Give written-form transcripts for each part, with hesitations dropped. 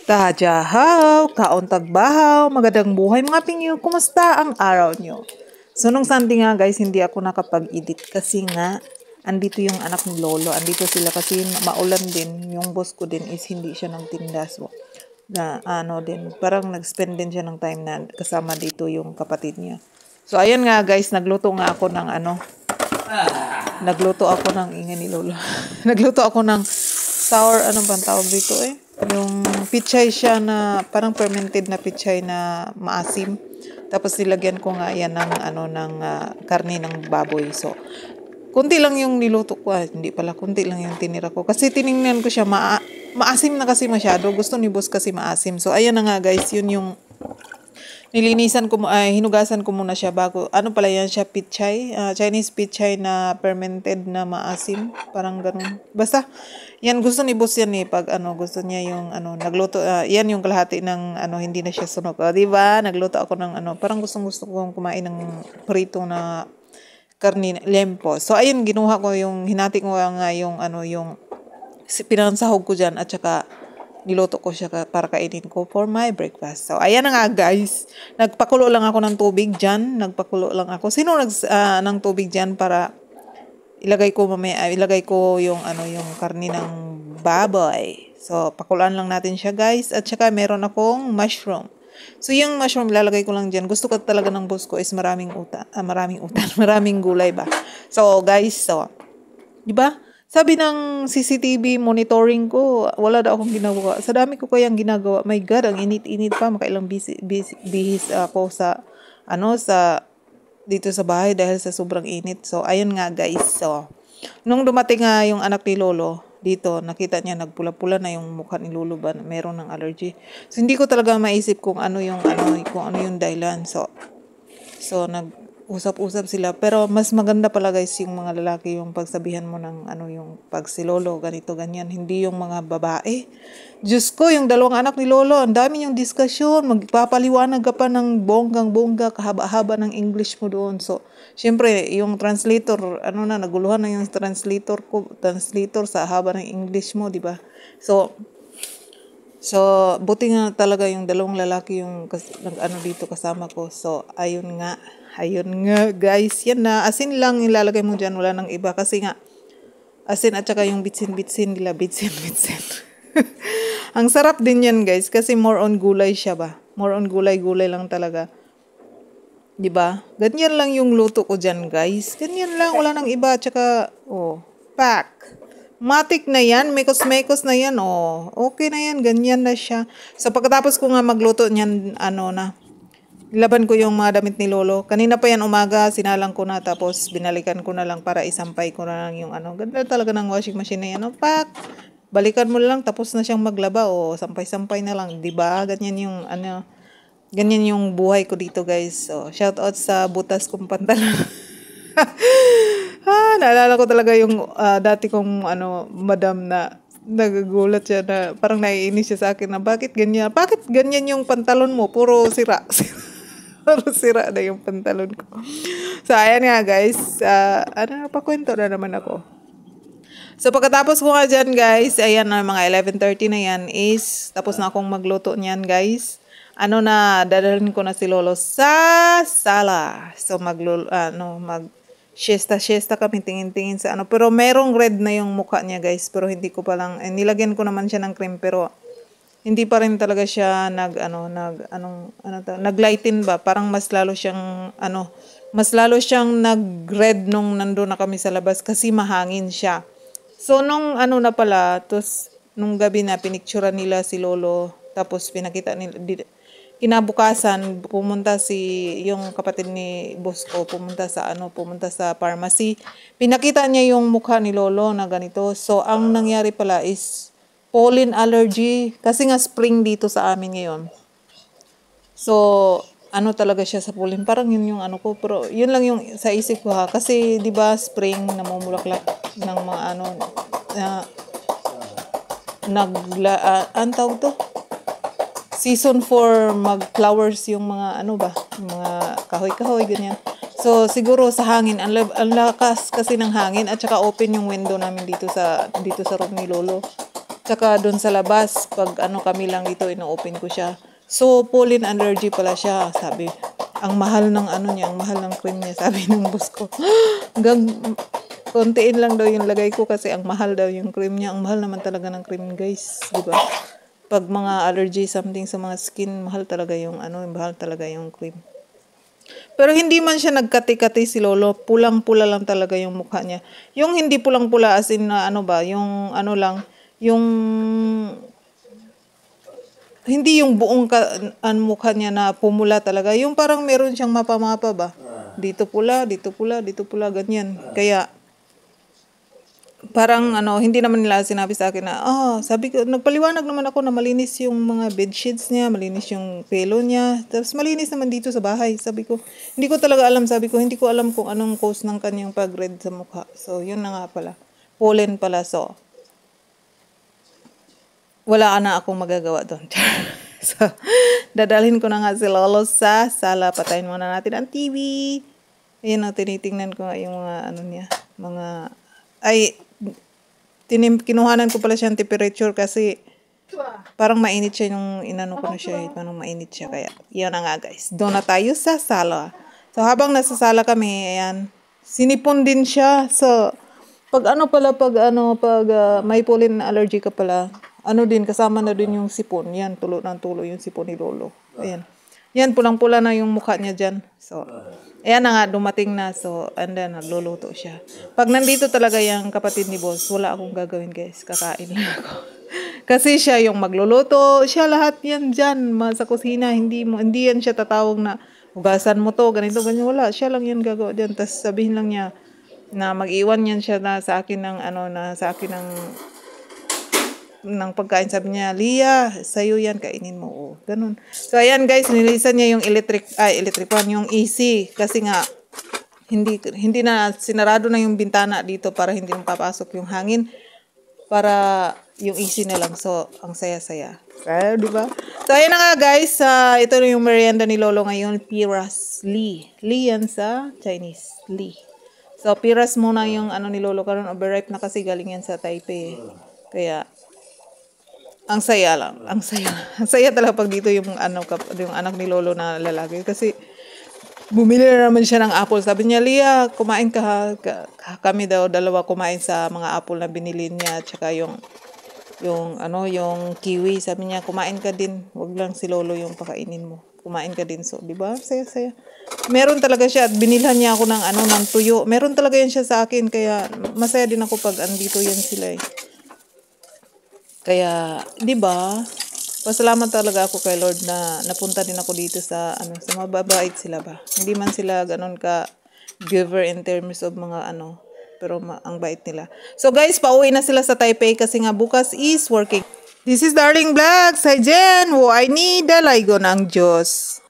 Kajahaw, kauntag bahaw, magandang buhay mga pingyo, kumusta ang araw nyo? So nung Sunday nga guys, hindi ako nakapag-edit kasi nga andito yung anak ni Lolo, andito sila kasi maulan din, yung boss ko din is hindi siya nagtinda, so na ano din, parang nag-spend din siya ng time na kasama dito yung kapatid niya. So ayan nga guys, nagluto ako ng ingay ni Lolo. Nagluto ako ng sour, ano bang tawag dito yung pichay siya na parang fermented na pichay na maasim. Tapos nilagyan ko nga yan ng karne ng baboy. So kunti lang yung niluto ko. Hindi pala, kunti lang yung tinira ko. Kasi tiningnan ko siya, maasim na kasi masyado. Gusto ni boss kasi maasim. So ayan na nga guys, yun yung nilinisan ko, hinugasan ko muna siya bago, ano pala yan siya, pichay, Chinese pichay na fermented na maasim, parang ganun. Basta, yan gusto ni boss yan pag gusto niya yung nagluto, yan yung kalahati ng hindi na siya sunog. Diba? Nagluto ako ng parang gusto kong kumain ng prito na karne, lempo. So, ayun, hinati ko nga yung pinansahog ko dyan at saka niluto ko siya para kainin ko for my breakfast. So, ayan na nga guys. Nagpakulo lang ako ng tubig dyan. Sino ng tubig dyan para ilagay ko yung karne ng baboy. So, pakulaan lang natin siya guys. At saka meron akong mushroom. So, yung mushroom lalagay ko lang dyan. Gusto ko talaga ng boss ko is maraming gulay ba. So, guys, di ba? Sabi ng CCTV monitoring ko, wala daw akong ginagawa. Sa dami ko kayang ginagawa. My God, ang init-init pa. Makailang bihis ako dito sa bahay dahil sa sobrang init. So, ayun nga guys. So, nung dumating nga yung anak ni Lolo, dito, nakita niya nagpula-pula na yung mukha ni Lolo ba, meron ng allergy. So, hindi ko talaga maisip kung ano yung dahilan. So nag-usap-usap sila. Pero mas maganda pala guys yung mga lalaki yung pagsabihan mo ng yung pag si Lolo, ganito, ganyan. Hindi yung mga babae. Diyos ko, yung dalawang anak ni Lolo, ang dami yung diskusyon. Magpapaliwanag ka pa ng bonggang-bongga, kahaba-haba ng English mo doon. So, syempre, yung translator, naguluhan na yung translator sa haba ng English mo, di ba? So, buti nga talaga yung dalawang lalaki yung dito kasama ko. So, ayun nga guys. Yan na, asin lang ilalagay mo dyan. Wala nang iba. Kasi nga, asin at saka yung bitsin nila. Bitsin. Ang sarap din yan guys. Kasi more on gulay siya ba. More on gulay lang talaga. Diba? Ganyan lang yung luto ko dyan guys. Ganyan lang. Wala nang iba. At saka, pack. Matik na yan, mekos na yan, okay na yan, ganyan na siya. So, pagkatapos ko nga magluto niyan, laban ko yung mga damit ni Lolo. Kanina pa yan umaga, sinalang ko na, tapos binalikan ko na lang para isampay ko na lang yung ganda talaga ng washing machine na yan, pak! Balikan mo lang, tapos na siyang maglaba, sampay-sampay na lang, diba? Ganyan yung buhay ko dito, guys. So, shout out sa butas kong pantalon. Naalala ko talaga yung dati kong madam na nagagulat siya na parang naiinis siya sa akin na bakit ganyan yung pantalon mo, puro sira. Puro sira na yung pantalon ko. So ayan nga guys, pakwento na naman ako. So pagkatapos ko nga dyan guys, ayan na mga 11:30 na yan is tapos na akong magluto niyan guys. Dadalhin ko na si Lolo sa sala. So siesta kami, tingin-tingin sa pero merong red na yung mukha niya guys, pero hindi ko pa lang, nilagyan ko naman siya ng cream, pero hindi pa rin talaga siya naglighten ba, parang mas lalo siyang nag-red nung nandun na kami sa labas kasi mahangin siya. So nung nung gabi na pinicturean nila si Lolo, tapos pinakita nila, kinabukasan, pumunta yung kapatid ni boss ko, pumunta sa pharmacy. Pinakita niya yung mukha ni Lolo na ganito. So, ang nangyari pala is pollen allergy. Kasi nga spring dito sa amin ngayon. So, talaga siya sa pollen. Parang yun yung ko. Pero, yun lang yung sa isip ko ha. Kasi, di ba spring, namumulaklak ng mga ang tawag to? Season for mag-flowers yung mga mga kahoy-kahoy, ganyan. So, siguro sa hangin, ang lakas kasi ng hangin at saka open yung window namin dito sa room ni Lolo. Tsaka doon sa labas, pag ano kami lang dito, ino-open ko siya. So, pollen allergy pala siya, sabi. Ang mahal ng ano niya, ang mahal ng cream niya, sabi ng boss ko. Hanggang kontiin lang daw yung lagay ko kasi ang mahal daw yung cream niya. Ang mahal naman talaga ng cream, guys. Diba? Pag mga allergy, something sa mga skin, mahal talaga yung ano, mahal talaga yung cream. Pero hindi man siya nagkati-kati si Lolo. Pulang-pula lang talaga yung mukha niya. Yung hindi pulang-pula as in na ano ba, yung ano lang, yung hindi yung buong mukha niya na pumula talaga. Yung parang meron siyang mapa-mapa ba. Dito pula, dito pula, dito pula, ganyan. Kaya parang ano, hindi naman nila sinabi sa akin na, sabi ko, nagpaliwanag naman ako na malinis yung mga bedsheets niya, malinis yung pelo niya, tapos malinis naman dito sa bahay. Sabi ko, hindi ko talaga alam, sabi ko, hindi ko alam kung anong cause ng kanyang pag-red sa mukha. So, yun na nga pala. Pollen pala, so, wala na akong magagawa doon. So, dadalhin ko na nga si Lolo sa sala. Patayin muna natin ang TV. Ayan o, tinitingnan ko nga yung mga ano niya, mga, kinuhanan ko pala siyang temperature kasi parang mainit siya yung inano ko na siya. Parang mainit siya. Kaya, yan na nga guys. Doon na tayo sa sala. So, habang nasa sala kami, ayan, sinipon din siya. So, pag may pollen allergy ka pala, ano din, kasama na din yung sipon. Yan, tulo ng tulo yung sipon ni Lolo. Ayan. Yan, pulang-pula na yung mukha niya dyan. So, ayan na nga, dumating na. So, and then, nagluluto siya. Pag nandito talaga yung kapatid ni boss, wala akong gagawin guys. Kakain lang ako. Kasi siya yung magluluto. Siya lahat yan dyan, sa kusina. Hindi yan siya tatawag na, hugasan mo to, ganito, ganyan. Wala, siya lang yan gagawa dyan. Tapos sabihin lang niya, na mag-iwan yan siya na sa akin ng pagkain. Sabi niya, Lia, sa'yo yan, kainin mo. Oh, ganun. So, ayan guys, nilisan niya yung electric fan, yung AC. Kasi nga, hindi na, sinarado na yung bintana dito para hindi mapapasok yung hangin. Para yung AC na lang. So, ang saya-saya. Diba? So, ayan na nga guys. Ito na yung merienda ni Lolo ngayon. Piras Li. Li yan sa Chinese. Li. So, piras muna yung ano ni Lolo. Karon overripe na kasi galing yan sa Taipei. Kaya, ang saya lang. Ang saya. Ang saya talaga pag dito yung anak ni Lolo na lalaki. Kasi, bumili na naman siya ng apple. Sabi niya, Lia, kumain ka. Kami daw, dalawa kumain sa mga apple na binili niya. Tsaka yung kiwi. Sabi niya, kumain ka din. Huwag lang si Lolo yung pakainin mo. Kumain ka din. So, di ba? Saya-saya. Meron talaga siya at binilhan niya ako ng tuyo. Meron talaga yan siya sa akin. Kaya, masaya din ako pag andito yan sila eh. Kaya, di ba? Pasalamat talaga ako kay Lord na napunta din ako dito sa mababait sila ba. Hindi man sila ganun ka giver in terms of mga pero ang bait nila. So guys, pauwi na sila sa Taipei kasi nga bukas is working. This is Darling Vlogs. Hi Jen, I need dalago ng Diyos.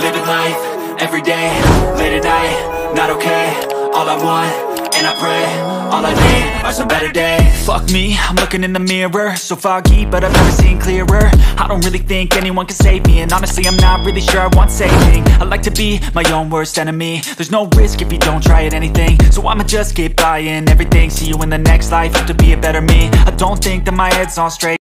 Living life every day, late at night, not okay. All I want, and I pray, all I need are some better days. Fuck me, I'm looking in the mirror, so foggy, but I've never seen clearer. I don't really think anyone can save me, and honestly I'm not really sure I want saving. I like to be my own worst enemy. There's no risk if you don't try at anything, so I'ma just keep buying everything. See you in the next life, have to be a better me. I don't think that my head's on straight.